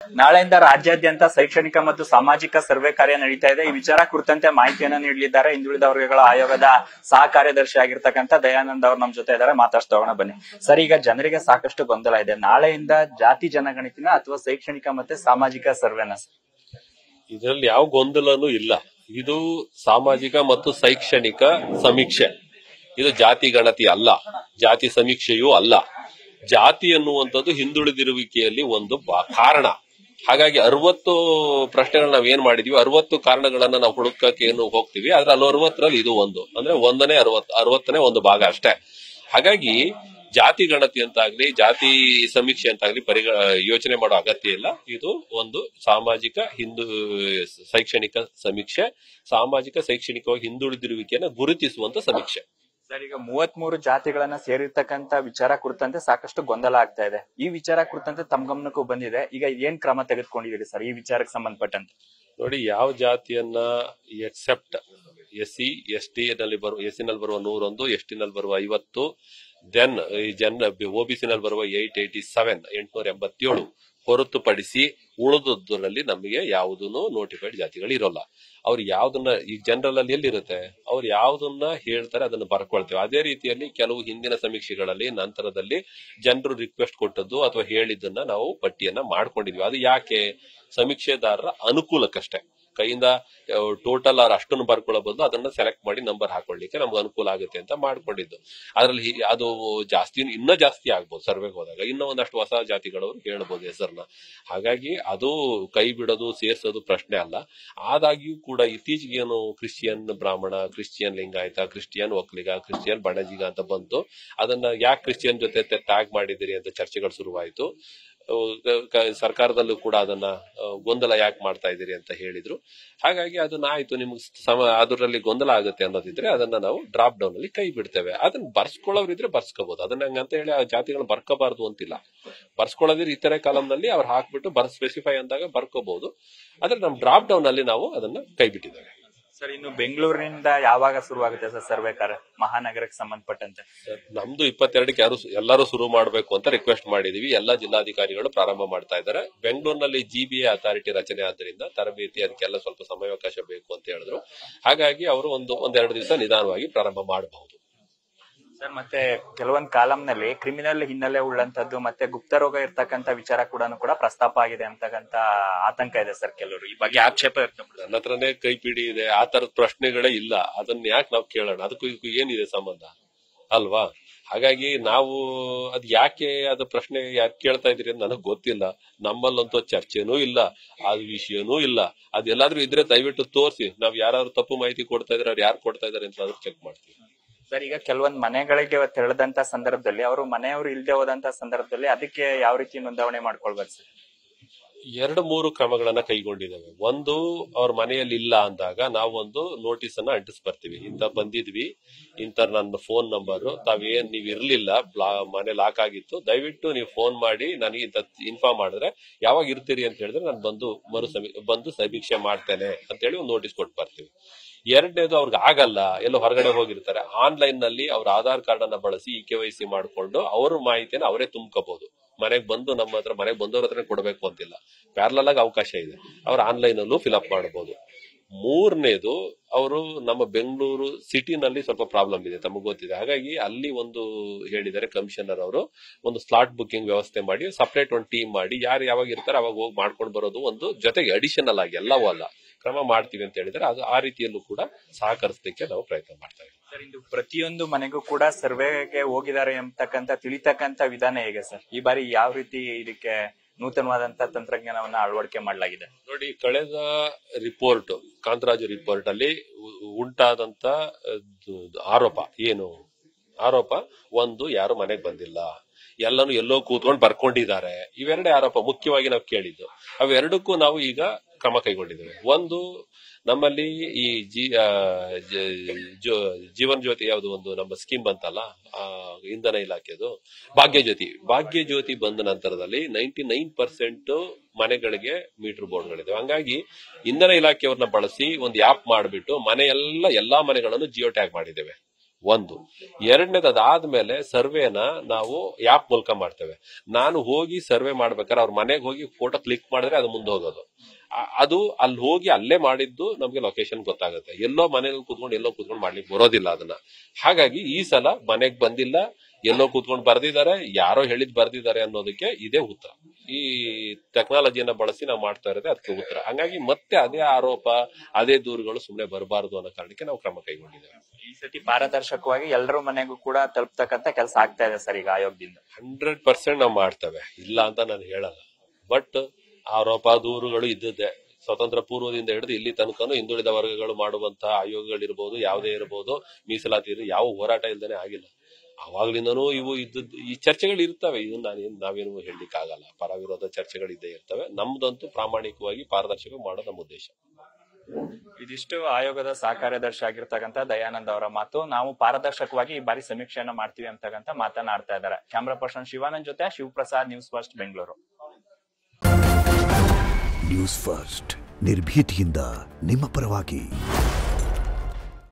ನಾಳೆಯಿಂದ ರಾಜ್ಯಾದ್ಯಂತ ಶೈಕ್ಷಣಿಕ ಮತ್ತು ಸಾಮಾಜಿಕ ಸರ್ವೆ ಕಾರ್ಯ ನಡೀತಾ ಇದೆ. ಈ ವಿಚಾರ ಕುರಿತಂತೆ ಮಾಹಿತಿಯನ್ನು ನೀಡಲಿದ್ದಾರೆ ಹಿಂದುಳಿದ ವರ್ಗಗಳ ಆಯೋಗದ ಸಹ ಕಾರ್ಯದರ್ಶಿ ಆಗಿರ್ತಕ್ಕಂಥ ದಯಾನಂದ್ ಅವರು ನಮ್ಮ ಜೊತೆ ಇದ್ದಾರೆ. ಮಾತಾಡ್ತಾ ಬನ್ನಿ ಸರ್. ಈಗ ಜನರಿಗೆ ಸಾಕಷ್ಟು ಗೊಂದಲ ಇದೆ. ನಾಳೆಯಿಂದ ಜಾತಿ ಜನಗಣತಿನ ಅಥವಾ ಶೈಕ್ಷಣಿಕ ಮತ್ತೆ ಸಾಮಾಜಿಕ ಸರ್ವೆನ? ಇದರಲ್ಲಿ ಯಾವ ಗೊಂದಲನೂ ಇಲ್ಲ. ಇದು ಸಾಮಾಜಿಕ ಮತ್ತು ಶೈಕ್ಷಣಿಕ ಸಮೀಕ್ಷೆ. ಇದು ಜಾತಿ ಗಣತಿ ಅಲ್ಲ, ಜಾತಿ ಸಮೀಕ್ಷೆಯೂ ಅಲ್ಲ. ಜಾತಿ ಅನ್ನುವಂಥದ್ದು ಹಿಂದುಳಿದಿರುವಿಕೆಯಲ್ಲಿ ಒಂದು ಕಾರಣ. ಹಾಗಾಗಿ 60 ಪ್ರಶ್ನೆಗಳು ನಾವ್ ಏನ್ ಮಾಡಿದೀವಿ, 60 ಕಾರಣಗಳನ್ನ ನಾವು ಹುಡುಕಕ್ಕೆ ಏನು ಹೋಗ್ತೀವಿ, ಆದ್ರೆ ಅಲ್ಲಿ 60ರಲ್ಲಿ ಇದು ಒಂದು, ಅಂದ್ರೆ 60ನೇ ಒಂದು ಭಾಗ ಅಷ್ಟೇ. ಹಾಗಾಗಿ ಜಾತಿ ಗಣತಿ ಅಂತಾಗ್ಲಿ ಜಾತಿ ಸಮೀಕ್ಷೆ ಅಂತಾಗ್ಲಿ ಯೋಚನೆ ಮಾಡೋ ಅಗತ್ಯ ಇಲ್ಲ. ಇದು ಒಂದು ಸಾಮಾಜಿಕ ಶೈಕ್ಷಣಿಕ ಸಮೀಕ್ಷೆ, ಸಾಮಾಜಿಕ ಶೈಕ್ಷಣಿಕವಾಗಿ ಹಿಂದುಳಿದಿರುವಿಕೆಯನ್ನು ಗುರುತಿಸುವಂತ ಸಮೀಕ್ಷೆ. ಸರ್, ಈಗ 33 ಜಾತಿಗಳನ್ನ ಸೇರಿರ್ತಕ್ಕಂತ ವಿಚಾರ ಕುರಿತಂತೆ ಸಾಕಷ್ಟು ಗೊಂದಲ ಆಗ್ತಾ ಇದೆ. ಈ ವಿಚಾರ ಕುರಿತಂತೆ ತಮ್ಮ ಗಮನಕ್ಕೂ ಬಂದಿದೆ. ಈಗ ಏನ್ ಕ್ರಮ ತೆಗೆದುಕೊಂಡಿದ್ದೀರಿ ಸರ್ ಈ ವಿಚಾರಕ್ಕೆ ಸಂಬಂಧಪಟ್ಟಂತೆ? ನೋಡಿ, ಯಾವ ಜಾತಿಯನ್ನ ಎಕ್ಸೆಪ್ಟ್ SC ST ನಲ್ಲಿ ಬರುವ, SC ನಲ್ಲಿ ಬರುವ 101, ST ನಲ್ಲಿ ಬರುವ 50, ದೆನ್ OBC ನಲ್ಲಿ ಬರುವ 887 ಹೊರತುಪಡಿಸಿ ಉಳಿದರಲ್ಲಿ ನಮಗೆ ಯಾವುದನ್ನು ನೋಟಿಫೈಡ್ ಜಾತಿಗಳು ಇರೋಲ್ಲ. ಅವ್ರು ಯಾವ್ದನ್ನ ಈಗ ಜನರಲ್ ಅಲ್ಲಿ ಎಲ್ಲಿರುತ್ತೆ, ಅವ್ರು ಯಾವ್ದನ್ನ ಹೇಳ್ತಾರೆ ಅದನ್ನ ಬರ್ಕೊಳ್ತೇವೆ. ಅದೇ ರೀತಿಯಲ್ಲಿ ಕೆಲವು ಹಿಂದಿನ ಸಮೀಕ್ಷೆಗಳಲ್ಲಿ ನಂತರದಲ್ಲಿ ಜನರು ರಿಕ್ವೆಸ್ಟ್ ಕೊಟ್ಟದ್ದು ಅಥವಾ ಹೇಳಿದ್ದನ್ನ ನಾವು ಪಟ್ಟಿಯನ್ನ ಮಾಡ್ಕೊಂಡಿದ್ವಿ. ಅದು ಯಾಕೆ? ಸಮೀಕ್ಷೆದಾರರ ಅನುಕೂಲಕ್ಕಷ್ಟೇ. ಕೈಯಿಂದ ಟೋಟಲ್ ಅವ್ರು ಅಷ್ಟನ್ನು ಬರ್ಕೊಳ್ಳಬಹುದು, ಅದನ್ನ ಸೆಲೆಕ್ಟ್ ಮಾಡಿ ನಂಬರ್ ಹಾಕೊಳ್ಳಿಕ್ಕೆ ನಮ್ಗೆ ಅನುಕೂಲ ಆಗುತ್ತೆ ಅಂತ ಮಾಡ್ಕೊಂಡಿದ್ದು. ಅದ್ರಲ್ಲಿ ಅದು ಇನ್ನೂ ಜಾಸ್ತಿ ಆಗ್ಬೋದು. ಸರ್ವೆಗೆ ಹೋದಾಗ ಇನ್ನೂ ಒಂದಷ್ಟು ಹೊಸ ಜಾತಿಗಳವರು ಹೇಳ್ಬೋದು ಹೆಸರನ್ನ. ಹಾಗಾಗಿ ಅದು ಕೈ ಬಿಡೋದು ಸೇರ್ಸೋದು ಪ್ರಶ್ನೆ ಅಲ್ಲ. ಆದಾಗ್ಯೂ ಕೂಡ ಇತ್ತೀಚೆಗೆ ಏನು Christian Brahmana, Christian Lingayat, Christian Vokkaliga, Christian Banajiga ಅಂತ ಬಂತು. ಅದನ್ನ ಯಾಕೆ ಕ್ರಿಶ್ಚಿಯನ್ ಜೊತೆ ಟ್ಯಾಗ್ ಮಾಡಿದಿರಿ ಅಂತ ಚರ್ಚೆಗಳು ಶುರುವಾಯಿತು. ಸರ್ಕಾರದಲ್ಲೂ ಕೂಡ ಅದನ್ನ ಗೊಂದಲ ಯಾಕೆ ಮಾಡ್ತಾ ಇದ್ದೀರಿ ಅಂತ ಹೇಳಿದ್ರು. ಹಾಗಾಗಿ ಅದನ್ನ ಆಯ್ತು, ನಿಮ್ಗೆ ಅದರಲ್ಲಿ ಗೊಂದಲ ಆಗುತ್ತೆ ಅನ್ನೋದಿದ್ರೆ ಅದನ್ನ ನಾವು ಡ್ರಾಪ್ ಡೌನ್ ಅಲ್ಲಿ ಕೈ ಬಿಡ್ತೇವೆ. ಅದನ್ನ ಬರ್ಸ್ಕೊಳ್ಳೋರಿದ್ರೆ ಬರ್ಸ್ಕೋಬಹುದು. ಅದನ್ನ ಹಂಗಂತ ಹೇಳಿ ಆ ಜಾತಿಗಳನ್ನ ಬರ್ಕೋಬಾರ್ದು ಅಂತಿಲ್ಲ. ಬರ್ಸ್ಕೊಳ್ಳೋದಿದ್ರೆ ಇತರೆ ಕಾಲಂನಲ್ಲಿ ಅವ್ರು ಹಾಕ್ಬಿಟ್ಟು ಸ್ಪೆಸಿಫೈ ಅಂದಾಗ ಬರ್ಕೋಬಹುದು. ಆದ್ರೆ ನಮ್ ಡ್ರಾಪ್ ಡೌನ್ ಅಲ್ಲಿ ನಾವು ಅದನ್ನ ಕೈ ಬಿಟ್ಟಿದ್ದೇವೆ. ಸರ್, ಇನ್ನು ಬೆಂಗಳೂರಿನಿಂದ ಯಾವಾಗ ಶುರುವಾಗುತ್ತೆ ಸರ್ ಸರ್ವೆ ಕಾರ್ಯ ಮಹಾನಗರಕ್ಕೆ ಸಂಬಂಧಪಟ್ಟಂತೆ? ನಮ್ದು 22ಕ್ಕೆ ಎಲ್ಲರೂ ಶುರು ಮಾಡಬೇಕು ಅಂತ ರಿಕ್ವೆಸ್ಟ್ ಮಾಡಿದೀವಿ. ಎಲ್ಲಾ ಜಿಲ್ಲಾಧಿಕಾರಿಗಳು ಪ್ರಾರಂಭ ಮಾಡ್ತಾ ಇದ್ದಾರೆ. ಬೆಂಗಳೂರಿನಲ್ಲಿ GBA ಅಥಾರಿಟಿ ರಚನೆ ಆದ್ದರಿಂದ ತರಬೇತಿ ಅದಕ್ಕೆಲ್ಲ ಸ್ವಲ್ಪ ಸಮಯಾವಕಾಶ ಬೇಕು ಅಂತ ಹೇಳಿದ್ರು. ಹಾಗಾಗಿ ಅವರು ಒಂದೆರಡು ದಿವಸ ನಿಧಾನವಾಗಿ ಪ್ರಾರಂಭ ಮಾಡಬಹುದು. ಸರ್, ಮತ್ತೆ ಕೆಲವೊಂದು ಕಾಲಂನಲ್ಲಿ ಕ್ರಿಮಿನಲ್ ಹಿನ್ನೆಲೆ ಉಳ್ಳಂತದ್ದು ಮತ್ತೆ ಗುಪ್ತ ರೋಗ ಇರ್ತಕ್ಕಂಥ ವಿಚಾರ ಕೂಡ ಪ್ರಸ್ತಾಪ ಆಗಿದೆ ಅಂತಕ್ಕಂತ ಆತಂಕ ಇದೆ ಸರ್ ಕೆಲವರು. ಈ ಬಗ್ಗೆ ಆಕ್ಷೇಪ ಇರ್ತದೆ. ನನ್ನ ಹತ್ರನೇ ಕೈಪಿಡಿ ಇದೆ. ಆ ತರದ ಪ್ರಶ್ನೆಗಳೇ ಇಲ್ಲ. ಅದನ್ನ ಯಾಕೆ ನಾವು ಕೇಳೋಣ? ಅದಕ್ಕೂ ಏನಿದೆ ಸಂಬಂಧ ಅಲ್ವಾ? ಹಾಗಾಗಿ ನಾವು ಅದ್ ಯಾಕೆ ಅದು ಪ್ರಶ್ನೆ ಯಾಕೆ ಕೇಳ್ತಾ ಇದೀರಿ ಅಂತ ನನಗ್ ಗೊತ್ತಿಲ್ಲ. ನಮ್ಮಲ್ಲಂತೂ ಚರ್ಚೆನೂ ಇಲ್ಲ, ಅದು ವಿಷಯನೂ ಇಲ್ಲ. ಅದೆಲ್ಲಾದ್ರೂ ಇದ್ರೆ ದಯವಿಟ್ಟು ತೋರಿಸಿ. ನಾವ್ ಯಾರು ತಪ್ಪು ಮಾಹಿತಿ ಕೊಡ್ತಾ ಇದ್ರೆ ಅವ್ರು ಯಾರು ಕೊಡ್ತಾ ಇದಾರೆ ಅಂತ ಆದ್ರೂ ಚೆಕ್ ಮಾಡ್ತೀವಿ. ಸರ್, ಈಗ ಕೆಲವೊಂದು ಮನೆಗಳಿಗೆ ತೆರಳದಂತ ಸಂದರ್ಭದಲ್ಲಿ ಅವರು ಮನೆಯವರು ಇಲ್ದೆ ಹೋದಂತ ಸಂದರ್ಭದಲ್ಲಿ ಅದಕ್ಕೆ ಯಾವ ರೀತಿ ನೋಂದಣಿ ಮಾಡ್ಕೊಳ್ಬೇಕು ಸರ್? 2-3 ಕ್ರಮಗಳನ್ನ ಕೈಗೊಂಡಿದ್ದೇವೆ. ಒಂದು, ಅವ್ರ ಮನೆಯಲ್ಲಿ ಇಲ್ಲ ಅಂದಾಗ ನಾವೊಂದು ನೋಟಿಸ್ ಅನ್ನ ಅಂಟಿಸ್ಬರ್ತೀವಿ. ಇಂತ ಬಂದಿದ್ವಿ, ಇಂತ ನನ್ನ ಫೋನ್ ನಂಬರ್, ನೀವ್ ಇರ್ಲಿಲ್ಲ, ಮನೆ ಲಾಕ್ ಆಗಿತ್ತು, ದಯವಿಟ್ಟು ನೀವು ಫೋನ್ ಮಾಡಿ ನನಗೆ ಇಂತ ಇನ್ಫಾರ್ಮ್ ಮಾಡಿದ್ರೆ ಯಾವಾಗ ಇರ್ತೀರಿ ಅಂತ ಹೇಳಿದ್ರೆ ನಾನು ಬಂದು ಸಮೀಕ್ಷೆ ಮಾಡ್ತೇನೆ ಅಂತ ಹೇಳಿ ಒಂದು ನೋಟಿಸ್ ಕೊಟ್ಟು ಬರ್ತೀವಿ. ಎರಡನೇದು, ಅವ್ರಿಗೆ ಆಗಲ್ಲ, ಎಲ್ಲೋ ಹೊರಗಡೆ ಹೋಗಿರ್ತಾರೆ, ಆನ್ಲೈನ್ ನಲ್ಲಿ ಅವ್ರ ಆಧಾರ್ ಕಾರ್ಡ್ ಅನ್ನ ಬಳಸಿ KYC ಮಾಡ್ಕೊಂಡು ಅವ್ರ ಮಾಹಿತಿಯನ್ನು ಅವರೇ ತುಂಬ್ಕೋಬಹುದು. ಮನೆಗೆ ಬಂದು ನಮ್ಮ ಹತ್ರ ಮನೆಗೆ ಬಂದವ್ರ ಹತ್ರ ಕೊಡಬೇಕು ಅಂತಿಲ್ಲ. ಪ್ಯಾರಲಲ್ ಆಗಿ ಅವಕಾಶ ಇದೆ. ಅವ್ರು ಆನ್ಲೈನ್ ಅಲ್ಲೂ ಫಿಲ್ಅಪ್ ಮಾಡಬಹುದು. ಮೂರನೇದು, ಅವರು ನಮ್ಮ ಬೆಂಗಳೂರು ಸಿಟಿನಲ್ಲಿ ಸ್ವಲ್ಪ ಪ್ರಾಬ್ಲಮ್ ಇದೆ, ತಮಗೆ ಗೊತ್ತಿದೆ. ಹಾಗಾಗಿ ಅಲ್ಲಿ ಒಂದು ಹೇಳಿದ್ದಾರೆ ಕಮಿಷನರ್ ಅವರು, ಒಂದು ಸ್ಲಾಟ್ ಬುಕಿಂಗ್ ವ್ಯವಸ್ಥೆ ಮಾಡಿ ಸಪರೇಟ್ ಒಂದು ಟೀಮ್ ಮಾಡಿ ಯಾರು ಯಾವಾಗ ಇರ್ತಾರೆ ಅವಾಗ ಹೋಗಿ ಮಾಡ್ಕೊಂಡು ಬರೋದು ಒಂದು ಜೊತೆಗೆ ಅಡಿಷನಲ್ ಆಗಿ ಎಲ್ಲವೂ ಅಲ್ಲ ಕ್ರಮ ಮಾಡ್ತೀವಿ ಅಂತ ಹೇಳಿದ್ರೆ ಅದು ಆ ರೀತಿಯಲ್ಲೂ ಕೂಡ ಸಹಕರಿಸಲಿಕ್ಕೆ ನಾವು ಪ್ರಯತ್ನ ಮಾಡ್ತಾ ಇದ್ದೀವಿ. ಸರ್, ಇಂದು ಪ್ರತಿಯೊಂದು ಮನೆಗೂ ಕೂಡ ಸರ್ವೆಗೆ ಹೋಗಿದ್ದಾರೆ ಅಂತಕ್ಕಂಥ ತಿಳಿತಕ್ಕಂಥ ವಿಧಾನ ಹೇಗೆ ಸರ್? ಈ ಬಾರಿ ಯಾವ ರೀತಿ ಇದಕ್ಕೆ ನೂತನವಾದಂತ ತಂತ್ರಜ್ಞಾನವನ್ನ ಅಳವಡಿಕೆ ಮಾಡಲಾಗಿದೆ? ನೋಡಿ, ಕಳೆದ ರಿಪೋರ್ಟ್, ಕಾಂತರಾಜು ರಿಪೋರ್ಟ್ ಅಲ್ಲಿ ಉಂಟಾದಂತ ಆರೋಪ ಒಂದು, ಯಾರು ಮನೆಗೆ ಬಂದಿಲ್ಲ, ಎಲ್ಲಾನು ಎಲ್ಲೋ ಕೂತ್ಕೊಂಡು ಬರ್ಕೊಂಡಿದ್ದಾರೆ. ಇವೆರಡೇ ಆರೋಪ ಮುಖ್ಯವಾಗಿ ನಾವು ಕೇಳಿದ್ದು. ಅವೆರಡಕ್ಕೂ ನಾವು ಈಗ ಕ್ರಮ ಕೈಗೊಂಡಿದ್ದೇವೆ. ಒಂದು, ನಮ್ಮಲ್ಲಿ ಈ ಜೀವನ್ ಜ್ಯೋತಿ ಯಾವ್ದು ಒಂದು ನಮ್ಮ ಸ್ಕೀಮ್ ಬಂತಲ್ಲ, ಇಂಧನ ಇಲಾಖೆದು ಭಾಗ್ಯ ಜ್ಯೋತಿ ಬಂದ ನಂತರದಲ್ಲಿ 99% ಮನೆಗಳಿಗೆ ಮೀಟರ್ ಬೋರ್ಡ್ಗಳಿದೆ. ಹಂಗಾಗಿ ಇಂಧನ ಇಲಾಖೆಯವ್ರನ್ನ ಬಳಸಿ ಒಂದು ಆಪ್ ಮಾಡಿಬಿಟ್ಟು ಎಲ್ಲಾ ಮನೆಗಳನ್ನು ಜಿಯೋ ಟ್ಯಾಗ್ ಮಾಡಿದ್ದೇವೆ. ಒಂದು. ಎರಡನೇದು ಅದಾದ್ಮೇಲೆ ಸರ್ವೆನ ನಾವು ಆಪ್ ಮೂಲಕ ಮಾಡ್ತೇವೆ. ನಾನು ಹೋಗಿ ಸರ್ವೆ ಮಾಡ್ಬೇಕಾದ್ರೆ ಅವ್ರ ಮನೆಗೆ ಹೋಗಿ ಫೋಟೋ ಕ್ಲಿಕ್ ಮಾಡಿದ್ರೆ ಅದು ಮುಂದೆ ಹೋಗೋದು. ಅದು ಅಲ್ಲಿ ಹೋಗಿ ಅಲ್ಲೇ ಮಾಡಿದ್ದು ನಮ್ಗೆ ಲೊಕೇಶನ್ ಗೊತ್ತಾಗುತ್ತೆ. ಎಲ್ಲೋ ಮನೇಲಿ ಕೂತ್ಕೊಂಡು ಮಾಡ್ಲಿಕ್ಕೆ ಬರೋದಿಲ್ಲ ಅದನ್ನ. ಹಾಗಾಗಿ ಈ ಸಲ ಮನೆಗ್ ಬಂದಿಲ್ಲ, ಎಲ್ಲೋ ಕೂತ್ಕೊಂಡು ಬರ್ದಿದ್ದಾರೆ, ಯಾರೋ ಹೇಳಿದ್ ಬರ್ದಿದ್ದಾರೆ ಅನ್ನೋದಕ್ಕೆ ಇದೇ ಉತ್ತರ. ಈ ಟೆಕ್ನಾಲಜಿಯನ್ನ ಬಳಸಿ ನಾವು ಮಾಡ್ತಾ ಇರೋದೇ ಅದಕ್ಕೆ ಉತ್ತರ. ಹಂಗಾಗಿ ಮತ್ತೆ ಅದೇ ಆರೋಪ, ಅದೇ ದೂರುಗಳು ಸುಮ್ನೆ ಬರಬಾರದು ಅನ್ನೋ ಕಾರಣಕ್ಕೆ ನಾವು ಕ್ರಮ ಕೈಗೊಂಡಿದ್ದೇವೆ. ಈ ಸತಿ ಪಾರದರ್ಶಕವಾಗಿ ಎಲ್ಲರ ಮನೆಗೂ ಕೂಡ ತಲುಪ್ತಕ್ಕಂತ ಕೆಲಸ ಆಗ್ತಾ ಇದೆ ಸರ್ ಈಗ ಆಯೋಗದಿಂದ. 100% ನಾವು ಮಾಡ್ತೇವೆ, ಇಲ್ಲ ಅಂತ ನಾನು ಹೇಳಲ್ಲ. ಬಟ್ ಆರೋಪ ದೂರುಗಳು ಇದ್ದದ್ದೇ. ಸ್ವತಂತ್ರ ಪೂರ್ವದಿಂದ ಹಿಡಿದು ಇಲ್ಲಿ ತನಕನೂ ಹಿಂದುಳಿದ ವರ್ಗಗಳು ಮಾಡುವಂತಹ ಆಯೋಗಗಳಿರ್ಬೋದು, ಯಾವುದೇ ಇರಬಹುದು, ಮೀಸಲಾತಿ ಯಾವ ಹೋರಾಟ ಇಲ್ದೇನೆ ಆಗಿಲ್ಲ. ಅವಾಗ್ಲಿಂದನೂ ಇವು ಇದ್ದದ್ದು ಈ ಚರ್ಚೆಗಳು ಇರ್ತವೆ. ಇದನ್ನ ನಾವೇನು ಹೇಳಲಿಕ್ಕೆ ಆಗಲ್ಲ. ಪರ ವಿರೋಧ ಚರ್ಚೆಗಳು ಇದ್ದೇ ಇರ್ತವೆ. ನಮ್ದಂತೂ ಪ್ರಾಮಾಣಿಕವಾಗಿ ಪಾರದರ್ಶಕ ಮಾಡೋದು ನಮ್ಮ ಉದ್ದೇಶ. ಇದಿಷ್ಟು ಆಯೋಗದ ಸಹ ಕಾರ್ಯದರ್ಶಿ ಆಗಿರ್ತಕ್ಕಂಥ ದಯಾನಂದ್ ಅವರ ಮಾತು. ನಾವು ಪಾರದರ್ಶಕವಾಗಿ ಈ ಬಾರಿ ಸಮೀಕ್ಷೆಯನ್ನ ಮಾಡ್ತೀವಿ ಅಂತಕ್ಕಂಥ ಮಾತನಾಡ್ತಾ ಇದ್ದಾರೆ. ಕ್ಯಾಮರಾ ಪರ್ಸನ್ ಶಿವಾನಂದ್ ಜೊತೆ Shivaprasad, news first Bengaluru. News first ನಿರ್ಭೀತಿಯಿಂದ ನಿಮ್ಮ ಪರವಾಗಿ.